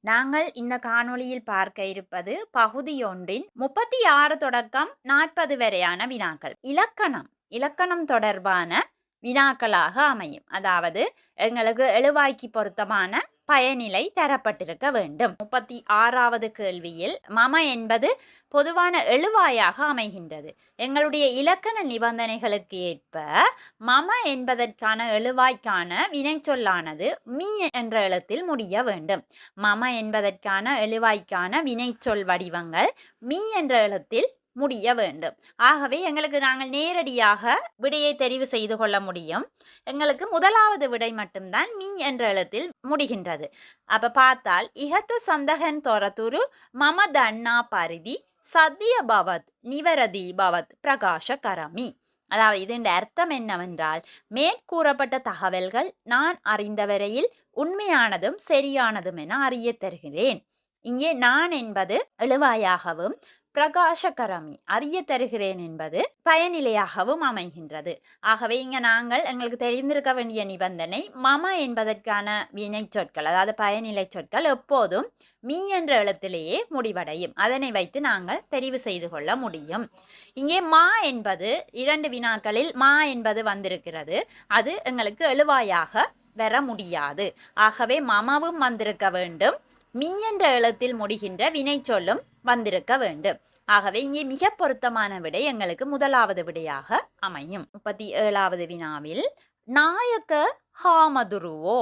நாங்கள் இந்த காணொளியில் பார்க்க இருப்பது பகுதி ஒன்றின் 36 தொடக்கம் 40 வரையான வினாக்கள். இலக்கணம் தொடர்பான வினாக்களாக அமையும். அதாவது எங்களுக்கு எழுவாய்க்கு பொருத்தமான பயனிலை தரப்பட்டிருக்க வேண்டும். 36வது கேள்வியில் மம என்பது பொதுவான எழுவாயாக அமைகின்றது. எங்களுடைய இலக்கண நிபந்தனைகளுக்கு ஏற்ப மம என்பதற்கான எழுவாய்க்கான வினைச்சொல்லானது மீ என்ற எழுத்தில் முடிய வேண்டும். மம என்பதற்கான எழுவாய்க்கான வினைச்சொல் வடிவங்கள் மீ என்ற எழுத்தில் முடிய வேண்டும். ஆகவே எங்களுக்கு நாங்கள் நேரடியாக விடையை தெரிவு செய்து கொள்ள முடியும். எங்களுக்கு முதலாவது விடை மட்டும்தான் மீ என்ற எழுத்தில் முடிகின்றது. அப்ப பார்த்தால் இகத்து சந்தகன் தொரத்துரு மம தன்னா பரிதி சத்திய பவத் நிவரதி பவத் பிரகாஷ கரமி. அதாவது இதன் அர்த்தம் என்னவென்றால், மேற்கூறப்பட்ட தகவல்கள் நான் அறிந்தவரையில் உண்மையானதும் சரியானதும் என அறிய தருகிறேன். இங்கே நான் என்பது எழுவாயாகவும் பிரகாசகரமி அறிய தருகிறேன் என்பது பயனிலையாகவும் அமைகின்றது. ஆகவே இங்கே நாங்கள் எங்களுக்கு தெரிந்திருக்க வேண்டிய நிபந்தனை மம என்பதற்கான வினை சொற்கள், அதாவது பயனிலை சொற்கள் எப்போதும் மீ என்ற எழுத்திலேயே முடிவடையும். அதனை வைத்து நாங்கள் தெரிவு செய்து கொள்ள முடியும். இங்கே மா என்பது 2 வினாக்களில் மா என்பது வந்திருக்கிறது. அது எங்களுக்கு எழுவாயாக வர முடியாது. ஆகவே மமவும் வந்திருக்க வேண்டும், மீ என்ற எழுத்தில் முடிகின்ற வினை சொல்லும் வந்திருக்க வேண்டும். ஆகவே இங்கே மிக பொருத்தமான விடை எங்களுக்கு முதலாவது விடையாக அமையும். 37வது வினாவில் நாயக்க ஹாமதுருவோ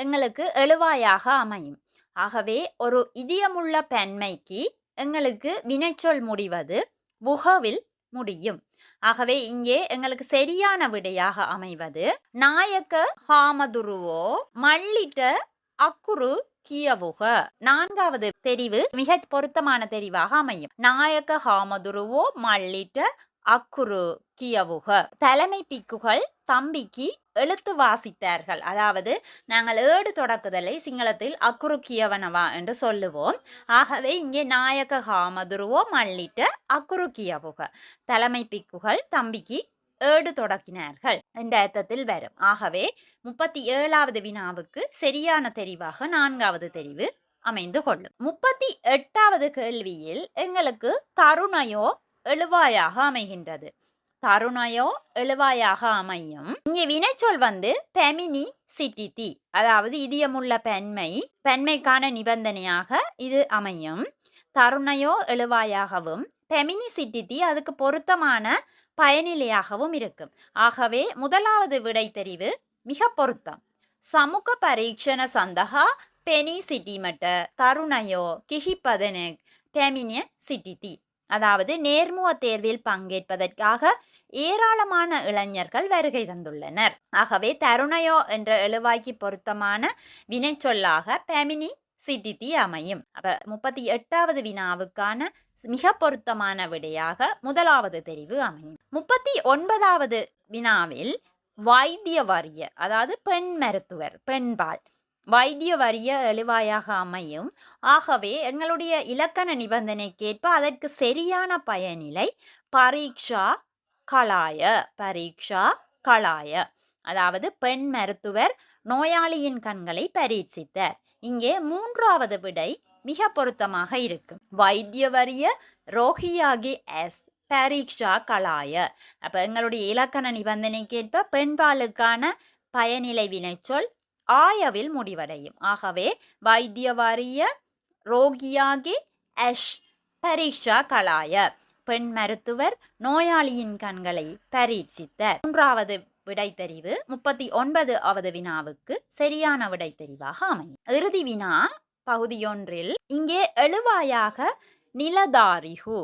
எங்களுக்கு எழுவாயாக அமையும். ஆகவே ஒரு இதியமுள்ள பன்மைக்கு எங்களுக்கு வினைச்சொல் முடிவது வுகவில் முடியும். ஆகவே இங்கே எங்களுக்கு சரியான விடையாக அமைவது நாயக்க ஹாமதுருவோ மல்லிட்ட அக்குரு கியவுக. 4வது தெரிவு மிக பொருத்தமான தெரிவாக அமையும். நாயக்க ஹாமதுருவோ மல்லிட்ட அக்குரு கியவுக. தலைமை பிக்குகள் தம்பிக்கு எழுத்து வாசித்தார்கள். அதாவது நாங்கள் ஏடு தொடக்குதலை சிங்களத்தில் அக்குரு கியவனவா என்று சொல்லுவோம். ஆகவே இங்கே நாயக்க ஹாமதுருவோ மல்லிட்ட அக்குரு கியவுக. தலைமை பிக்குகள் தம்பிக்கு ஏடு தொடக்கினார்கள் என்ற அர்த்தத்தில் வரும். ஆகவே 37வது வினாவுக்கு சரியான தெரிவாக 4வது தெரிவு அமைந்து கொள்ளும். 38வது கேள்வியில் எங்களுக்கு தருணையோ எழுவாயாக அமைகின்றது. தருணையோ எழுவாயாக அமையும். இங்கே வினைச்சொல் பெமினி சிட்டிதி, அதாவது இதியமுள்ள பெண்மைக்கான நிபந்தனையாக இது அமையும். தருணையோ எழுவாயாகவும் பெமினி சிட்டிதி அதுக்கு பொருத்தமான பயனிலையாகவும் இருக்கும். ஆகவே முதலாவது விடை தெரிவு மிக பொருத்தம். சமூக பரீட்சண சந்தகா பெனி சிட்டிமட்ட தருணையோ கிஹிப்பதனெக் பெமினிய சிட்டிதி. அதாவது நேர்முக தேர்வில் பங்கேற்பதற்காக ஏராளமான இளைஞர்கள் வருகை தந்துள்ளனர். ஆகவே தருணையோ என்ற எழுவாய்க்கு பொருத்தமான வினைச்சொல்லாக பெமினி சிட்டிதி அமையும். அப்ப 38வது வினாவுக்கான மிக பொருத்தமான விடையாக முதலாவது தெரிவு அமையும். 39வது வினாவில் வைத்திய வரிய, அதாவது பெண் மருத்துவர், பெண்பால் வைத்திய வரிய எழுவாயாக அமையும். ஆகவே எங்களுடைய இலக்கண நிபந்தனைக்கேற்ப அதற்கு சரியான பயனிலை பரீட்சா களாய, அதாவது பெண் மருத்துவர் நோயாளியின் கண்களை பரீட்சித்தார். இங்கே 3வது விடை மிக பொருத்தமாக இருக்கும். வைத்திய வரிய ரோகியாகி எஸ் பரீட்சா களாய. அப்ப எங்களுடைய இலக்கண நிபந்தனைக்கேற்ப பெண்பாலுக்கான பயனிலை வினைச்சொல் ஆயவில் முடிவடையும். ஆகவே வைத்திய வரிய ரோகியாகி எஸ் பரீட்சா களாய, பெண் மருத்துவர் நோயாளியின் கண்களை பரீட்சித்தார். 3வது விடை தெரிவு 39வது வினாவுக்கு சரியான விடை தெரிவாக அமையும். இறுதி வினா பகுதி ஒன்றில் இங்கே எழுவாயாக நிலதாரிகு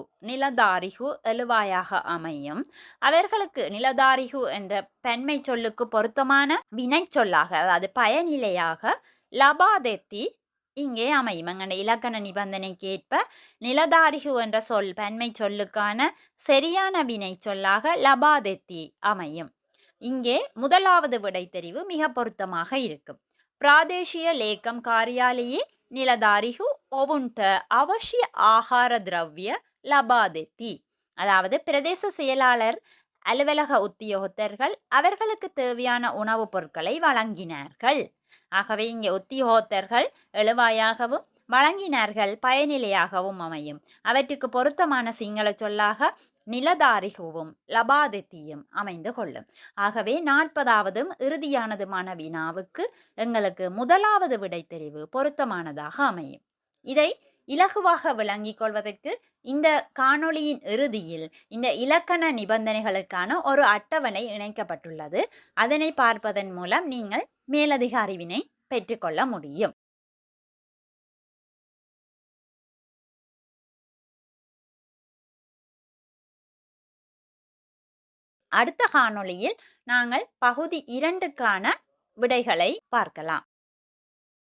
எழுவாயாக அமையும். அவர்களுக்கு நிலதாரிகு என்ற பெண்மை சொல்லுக்கு பொருத்தமான வினை சொல்லாக, அதாவது பயனிலையாக லபாதெத்தி இங்கே அமையும். எங்கள் இலக்கண நிபந்தனைக்கேற்ப நிலதாரிகு என்ற சொல் பெண்மை சொல்லுக்கான சரியான வினை சொல்லாக லபாதெத்தி அமையும். இங்கே முதலாவது விடை தெரிவு மிக பொருத்தமாக இருக்கும். பிராதேசிய லேக்கம் காரியாலயே நிலதாரிகு ஒவுண்ட அவசிய ஆகார திரவிய லபாதெத்தி. அதாவது பிரதேச செயலாளர் அலுவலக உத்தியோகத்தர்கள் அவர்களுக்கு தேவையான உணவுப் பொருட்களை வழங்கினார்கள். ஆகவே இங்கே உத்தியோகத்தர்கள் எழுவாயாகவும் வழங்கினார்கள் பயனிலையாகவும் அமையும். அவற்றுக்கு பொருத்தமான சிங்கள சொல்லாக நிலதாரிகவும் லபாதித்தியும் அமைந்து கொள்ளும். ஆகவே 40வதும் இறுதியானதுமான வினாவுக்கு எங்களுக்கு முதலாவது விடை தெரிவு பொருத்தமானதாக அமையும். இதை இலகுவாக விளங்கிக் கொள்வதற்கு இந்த காணொளியின் இறுதியில் இந்த இலக்கண நிபந்தனைகளுக்கான ஒரு அட்டவணை இணைக்கப்பட்டுள்ளது. அதனை பார்ப்பதன் மூலம் நீங்கள் மேலதிக அறிவினை பெற்றுக்கொள்ள முடியும். அடுத்த காணொளியில் நாங்கள் பகுதி 2க்கான விடைகளை பார்க்கலாம்.